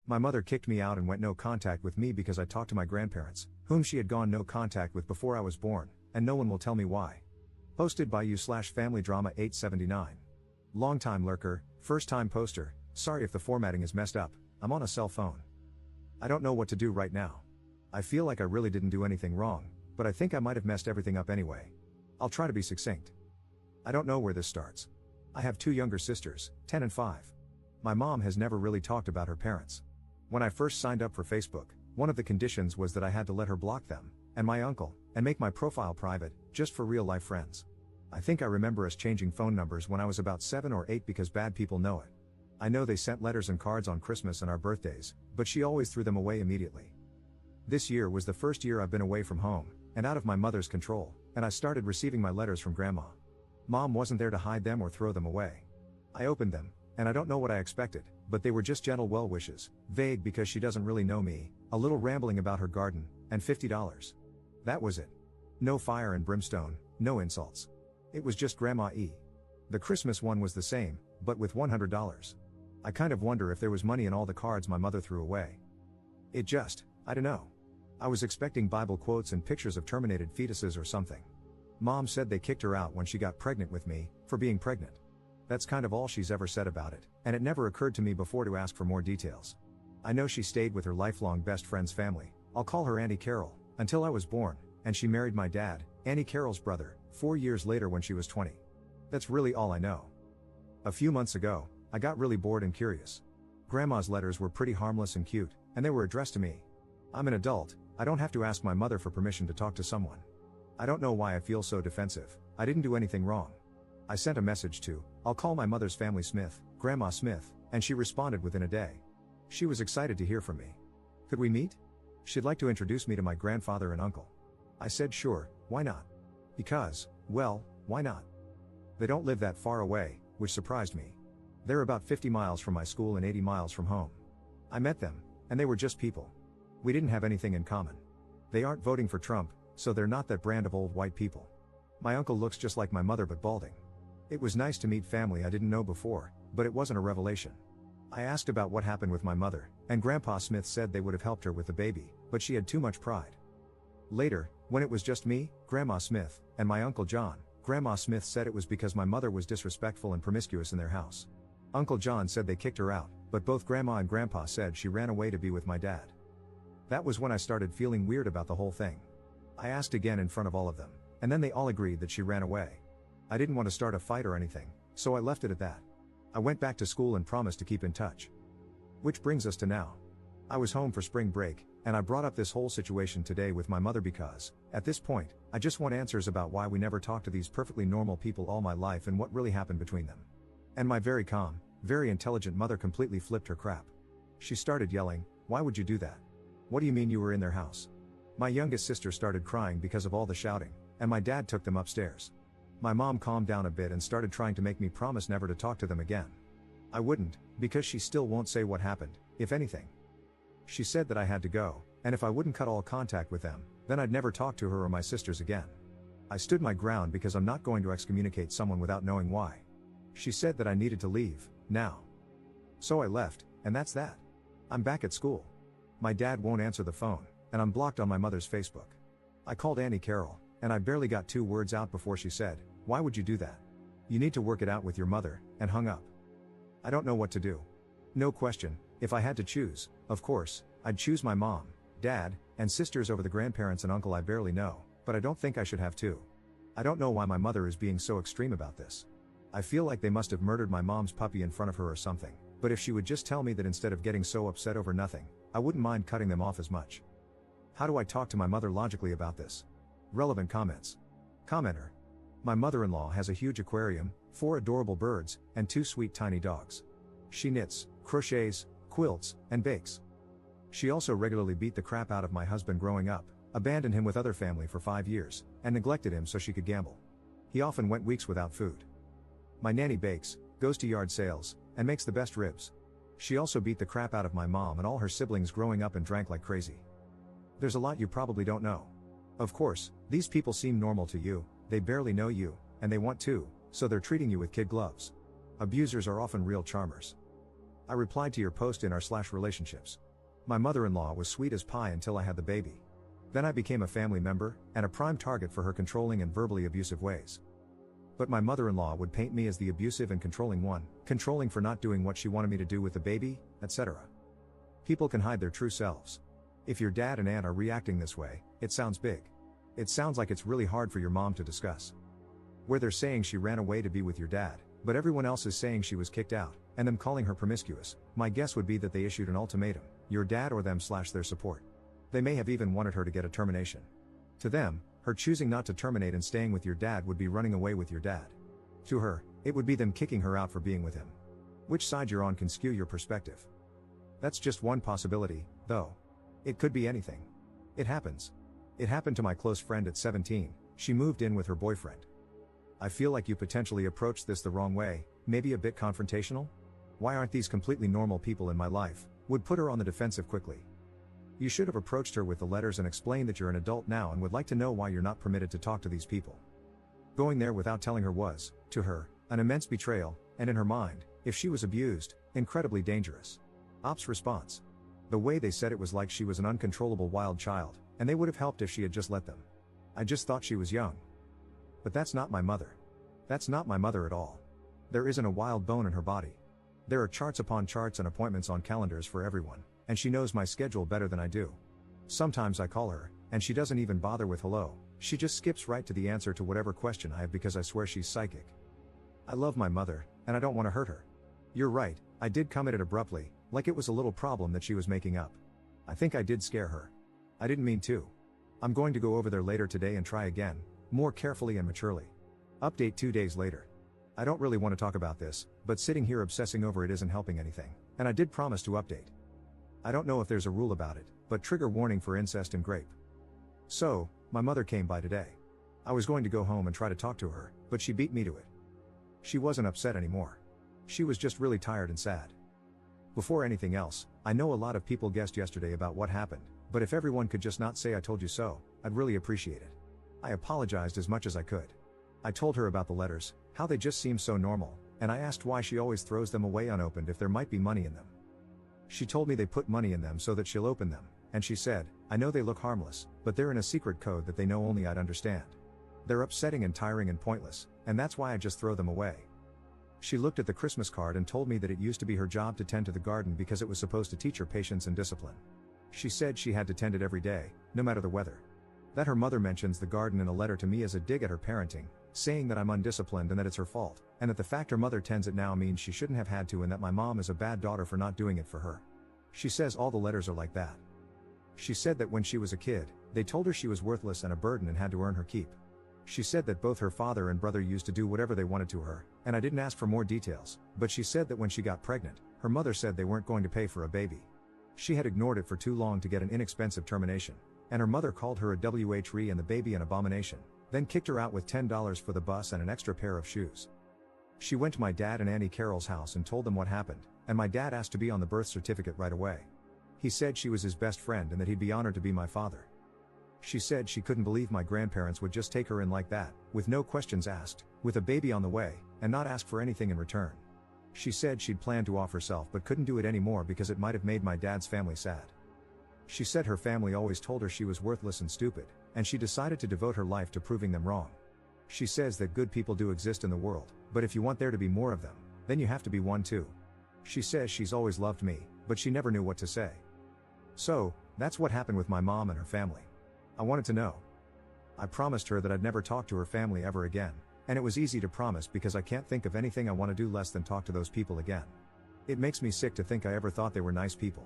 My mother kicked me out and went no contact with me because I talked to my grandparents, whom she had gone no contact with before I was born, and no one will tell me why. Posted by you/FamilyDrama879. Longtime lurker, first time poster, sorry if the formatting is messed up, I'm on a cell phone. I don't know what to do right now. I feel like I really didn't do anything wrong, but I think I might have messed everything up anyway. I'll try to be succinct. I don't know where this starts. I have two younger sisters, 10 and 5. My mom has never really talked about her parents. When I first signed up for Facebook, one of the conditions was that I had to let her block them, and my uncle, and make my profile private, just for real-life friends. I think I remember us changing phone numbers when I was about 7 or 8 because bad people know it. I know they sent letters and cards on Christmas and our birthdays, but she always threw them away immediately. This year was the first year I've been away from home, and out of my mother's control, and I started receiving my letters from Grandma. Mom wasn't there to hide them or throw them away. I opened them, and I don't know what I expected, but they were just gentle well wishes, vague because she doesn't really know me, a little rambling about her garden, and $50. That was it. No fire and brimstone, no insults. It was just Grandma E. The Christmas one was the same, but with $100. I kind of wonder if there was money in all the cards my mother threw away. I don't know. I was expecting Bible quotes and pictures of terminated fetuses or something. Mom said they kicked her out when she got pregnant with me, for being pregnant. That's kind of all she's ever said about it, and it never occurred to me before to ask for more details. I know she stayed with her lifelong best friend's family, I'll call her Auntie Carol, until I was born, and she married my dad, Auntie Carol's brother, 4 years later when she was 20. That's really all I know. A few months ago, I got really bored and curious. Grandma's letters were pretty harmless and cute, and they were addressed to me. I'm an adult, I don't have to ask my mother for permission to talk to someone. I don't know why I feel so defensive, I didn't do anything wrong. I sent a message to, I'll call my mother's family Smith, Grandma Smith, and she responded within a day. She was excited to hear from me. Could we meet? She'd like to introduce me to my grandfather and uncle. I said sure, why not? Because, well, why not? They don't live that far away, which surprised me. They're about 50 miles from my school and 80 miles from home. I met them, and they were just people. We didn't have anything in common. They aren't voting for Trump, so they're not that brand of old white people. My uncle looks just like my mother but balding. It was nice to meet family I didn't know before, but it wasn't a revelation. I asked about what happened with my mother, and Grandpa Smith said they would have helped her with the baby, but she had too much pride. Later, when it was just me, Grandma Smith, and my Uncle John, Grandma Smith said it was because my mother was disrespectful and promiscuous in their house. Uncle John said they kicked her out, but both Grandma and Grandpa said she ran away to be with my dad. That was when I started feeling weird about the whole thing. I asked again in front of all of them, and then they all agreed that she ran away. I didn't want to start a fight or anything, so I left it at that. I went back to school and promised to keep in touch. Which brings us to now. I was home for spring break, and I brought up this whole situation today with my mother because, at this point, I just want answers about why we never talked to these perfectly normal people all my life and what really happened between them. And my very calm, very intelligent mother completely flipped her crap. She started yelling, "Why would you do that? What do you mean you were in their house?" My youngest sister started crying because of all the shouting, and my dad took them upstairs. My mom calmed down a bit and started trying to make me promise never to talk to them again. I wouldn't, because she still won't say what happened, if anything. She said that I had to go, and if I wouldn't cut all contact with them, then I'd never talk to her or my sisters again. I stood my ground because I'm not going to excommunicate someone without knowing why. She said that I needed to leave, now. So I left, and that's that. I'm back at school. My dad won't answer the phone, and I'm blocked on my mother's Facebook. I called Auntie Carol, and I barely got 2 words out before she said, "Why would you do that? You need to work it out with your mother," and hung up. I don't know what to do. No question, if I had to choose, of course, I'd choose my mom, dad, and sisters over the grandparents and uncle I barely know, but I don't think I should have to. I don't know why my mother is being so extreme about this. I feel like they must have murdered my mom's puppy in front of her or something, but if she would just tell me that instead of getting so upset over nothing, I wouldn't mind cutting them off as much. How do I talk to my mother logically about this? Relevant comments. Commenter. My mother-in-law has a huge aquarium, 4 adorable birds, and 2 sweet tiny dogs. She knits, crochets, quilts, and bakes. She also regularly beat the crap out of my husband growing up, abandoned him with other family for 5 years, and neglected him so she could gamble. He often went weeks without food. My nanny bakes, goes to yard sales, and makes the best ribs. She also beat the crap out of my mom and all her siblings growing up and drank like crazy. There's a lot you probably don't know. Of course, these people seem normal to you, they barely know you, and they want to, so they're treating you with kid gloves. Abusers are often real charmers. I replied to your post in r/relationships. My mother-in-law was sweet as pie until I had the baby. Then I became a family member, and a prime target for her controlling and verbally abusive ways. But my mother-in-law would paint me as the abusive and controlling one, controlling for not doing what she wanted me to do with the baby, etc. People can hide their true selves. If your dad and aunt are reacting this way, it sounds big. It sounds like it's really hard for your mom to discuss. Where they're saying she ran away to be with your dad, but everyone else is saying she was kicked out, and them calling her promiscuous, my guess would be that they issued an ultimatum, your dad or them/their support. They may have even wanted her to get a termination. To them, her choosing not to terminate and staying with your dad would be running away with your dad. To her, it would be them kicking her out for being with him. Which side you're on can skew your perspective. That's just one possibility, though. It could be anything. It happens. It happened to my close friend at 17, she moved in with her boyfriend. I feel like you potentially approached this the wrong way, maybe a bit confrontational? Why aren't these completely normal people in my life? Would put her on the defensive quickly. You should have approached her with the letters and explained that you're an adult now and would like to know why you're not permitted to talk to these people. Going there without telling her was, to her, an immense betrayal, and in her mind, if she was abused, incredibly dangerous. Ops response. The way they said it was like she was an uncontrollable wild child, and they would have helped if she had just let them. I just thought she was young. But that's not my mother. That's not my mother at all. There isn't a wild bone in her body. There are charts upon charts and appointments on calendars for everyone, and she knows my schedule better than I do. Sometimes I call her, and she doesn't even bother with hello, she just skips right to the answer to whatever question I have because I swear she's psychic. I love my mother, and I don't want to hurt her. You're right, I did come at it abruptly, like it was a little problem that she was making up. I think I did scare her. I didn't mean to. I'm going to go over there later today and try again, more carefully and maturely. Update 2 days later. I don't really want to talk about this, but sitting here obsessing over it isn't helping anything, and I did promise to update. I don't know if there's a rule about it, but trigger warning for incest and grape. So, my mother came by today. I was going to go home and try to talk to her, but she beat me to it. She wasn't upset anymore. She was just really tired and sad. Before anything else, I know a lot of people guessed yesterday about what happened, but if everyone could just not say I told you so, I'd really appreciate it. I apologized as much as I could. I told her about the letters, how they just seem so normal, and I asked why she always throws them away unopened if there might be money in them. She told me they put money in them so that she'll open them, and she said, I know they look harmless, but they're in a secret code that they know only I'd understand. They're upsetting and tiring and pointless, and that's why I just throw them away. She looked at the Christmas card and told me that it used to be her job to tend to the garden because it was supposed to teach her patience and discipline. She said she had to tend it every day, no matter the weather. That her mother mentions the garden in a letter to me as a dig at her parenting, saying that I'm undisciplined and that it's her fault, and that the fact her mother tends it now means she shouldn't have had to and that my mom is a bad daughter for not doing it for her. She says all the letters are like that. She said that when she was a kid, they told her she was worthless and a burden and had to earn her keep. She said that both her father and brother used to do whatever they wanted to her, and I didn't ask for more details, but she said that when she got pregnant, her mother said they weren't going to pay for a baby. She had ignored it for too long to get an inexpensive termination, and her mother called her a WHRE and the baby an abomination, then kicked her out with $10 for the bus and an extra pair of shoes. She went to my dad and Auntie Carol's house and told them what happened, and my dad asked to be on the birth certificate right away. He said she was his best friend and that he'd be honored to be my father. She said she couldn't believe my grandparents would just take her in like that, with no questions asked, with a baby on the way, and not ask for anything in return. She said she'd planned to off herself but couldn't do it anymore because it might have made my dad's family sad. She said her family always told her she was worthless and stupid, and she decided to devote her life to proving them wrong. She says that good people do exist in the world, but if you want there to be more of them, then you have to be one too. She says she's always loved me, but she never knew what to say. So, that's what happened with my mom and her family. I wanted to know. I promised her that I'd never talk to her family ever again, and it was easy to promise because I can't think of anything I want to do less than talk to those people again. It makes me sick to think I ever thought they were nice people.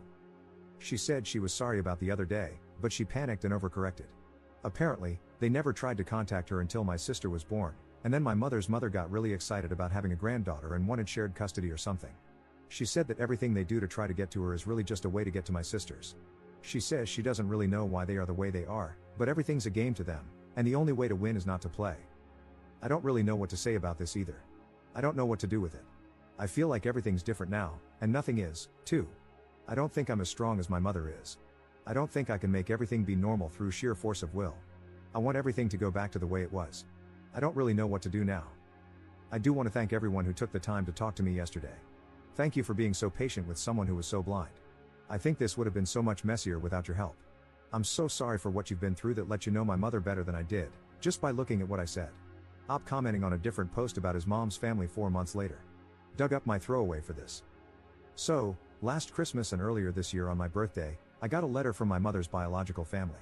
She said she was sorry about the other day, but she panicked and overcorrected. Apparently, they never tried to contact her until my sister was born, and then my mother's mother got really excited about having a granddaughter and wanted shared custody or something. She said that everything they do to try to get to her is really just a way to get to my sisters. She says she doesn't really know why they are the way they are, but everything's a game to them, and the only way to win is not to play. I don't really know what to say about this either. I don't know what to do with it. I feel like everything's different now, and nothing is, too. I don't think I'm as strong as my mother is. I don't think I can make everything be normal through sheer force of will. I want everything to go back to the way it was. I don't really know what to do now. I do want to thank everyone who took the time to talk to me yesterday. Thank you for being so patient with someone who was so blind. I think this would have been so much messier without your help. I'm so sorry for what you've been through that let you know my mother better than I did, just by looking at what I said. Op commenting on a different post about his mom's family 4 months later. Dug up my throwaway for this. So, last Christmas and earlier this year on my birthday, I got a letter from my mother's biological family.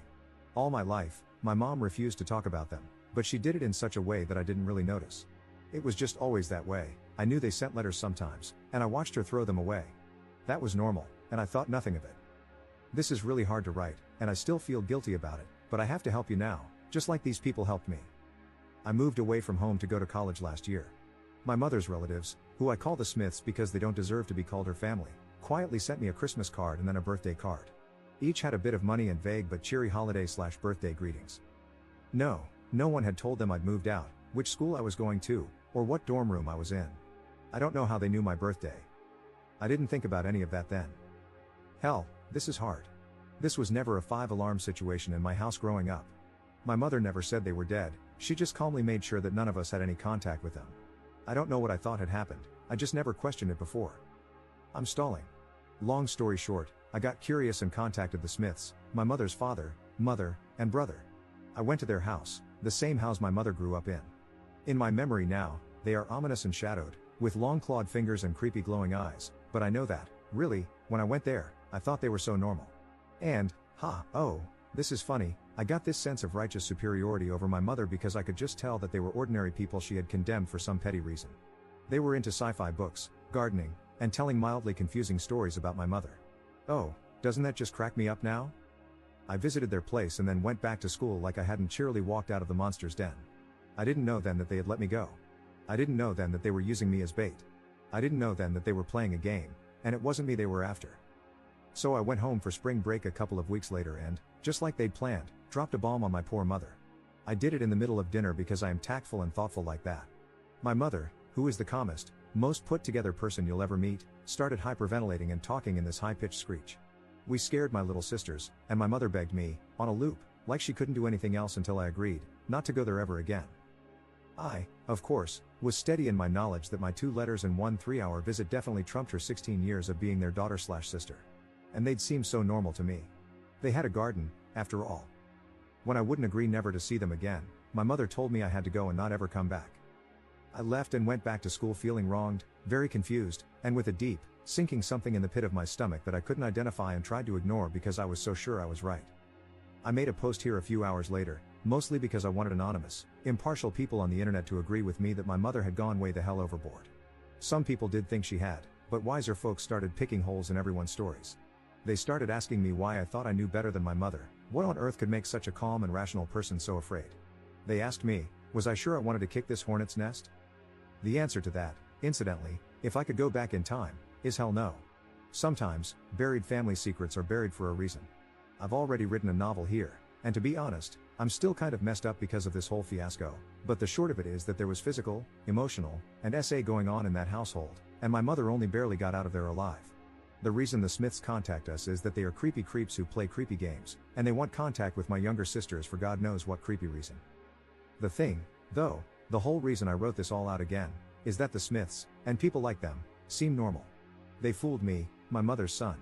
All my life, my mom refused to talk about them, but she did it in such a way that I didn't really notice. It was just always that way. I knew they sent letters sometimes, and I watched her throw them away. That was normal, and I thought nothing of it. This is really hard to write, and I still feel guilty about it, but I have to help you now, just like these people helped me. I moved away from home to go to college last year. My mother's relatives, who I call the Smiths because they don't deserve to be called her family, quietly sent me a Christmas card and then a birthday card. Each had a bit of money and vague but cheery holiday/birthday greetings. No one had told them I'd moved out, which school I was going to, or what dorm room I was in. I don't know how they knew my birthday. I didn't think about any of that then. Hell, this is hard. This was never a 5-alarm situation in my house growing up. My mother never said they were dead, she just calmly made sure that none of us had any contact with them. I don't know what I thought had happened, I just never questioned it before. I'm stalling. Long story short, I got curious and contacted the Smiths, my mother's father, mother, and brother. I went to their house, the same house my mother grew up in. In my memory now, they are ominous and shadowed, with long clawed fingers and creepy glowing eyes, but I know that, really, when I went there, I thought they were so normal. And, this is funny, I got this sense of righteous superiority over my mother because I could just tell that they were ordinary people she had condemned for some petty reason. They were into sci-fi books, gardening, and telling mildly confusing stories about my mother. Oh, doesn't that just crack me up now? I visited their place and then went back to school like I hadn't cheerily walked out of the monster's den. I didn't know then that they had let me go. I didn't know then that they were using me as bait. I didn't know then that they were playing a game, and it wasn't me they were after. So I went home for spring break a couple of weeks later and, just like they'd planned, dropped a bomb on my poor mother. I did it in the middle of dinner because I am tactful and thoughtful like that. My mother, who is the calmest, most put-together person you'll ever meet, started hyperventilating and talking in this high-pitched screech. We scared my little sisters, and my mother begged me, on a loop, like she couldn't do anything else until I agreed, not to go there ever again. I, of course, was steady in my knowledge that my 2 letters and 1 3-hour visit definitely trumped her 16 years of being their daughter/sister. And they'd seem so normal to me. They had a garden, after all. When I wouldn't agree never to see them again, my mother told me I had to go and not ever come back. I left and went back to school feeling wronged, very confused, and with a deep, sinking something in the pit of my stomach that I couldn't identify and tried to ignore because I was so sure I was right. I made a post here a few hours later, mostly because I wanted anonymous, impartial people on the internet to agree with me that my mother had gone way the hell overboard. Some people did think she had, but wiser folks started picking holes in everyone's stories. They started asking me why I thought I knew better than my mother, what on earth could make such a calm and rational person so afraid. They asked me, was I sure I wanted to kick this hornet's nest? The answer to that, incidentally, if I could go back in time, is hell no. Sometimes, buried family secrets are buried for a reason. I've already written a novel here, and to be honest, I'm still kind of messed up because of this whole fiasco, but the short of it is that there was physical, emotional, and SA going on in that household, and my mother only barely got out of there alive. The reason the Smiths contact us is that they are creepy creeps who play creepy games, and they want contact with my younger sisters for God knows what creepy reason. The thing, though, the whole reason I wrote this all out again, is that the Smiths, and people like them, seem normal. They fooled me, my mother's son.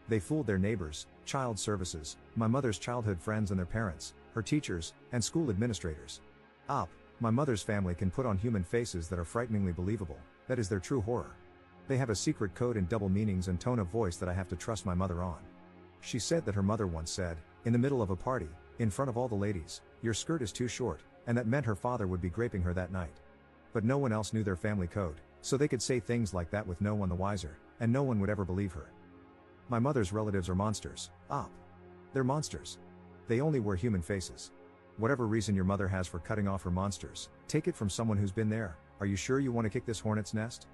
They fooled their neighbors, child services, my mother's childhood friends and their parents, her teachers, and school administrators. My mother's family can put on human faces that are frighteningly believable, that is their true horror. They have a secret code and double meanings and tone of voice that I have to trust my mother on. She said that her mother once said, in the middle of a party, in front of all the ladies, "Your skirt is too short," and that meant her father would be graping her that night. But no one else knew their family code, so they could say things like that with no one the wiser, and no one would ever believe her. My mother's relatives are monsters. They're monsters. They only wear human faces. Whatever reason your mother has for cutting off her monsters, take it from someone who's been there. Are you sure you want to kick this hornet's nest?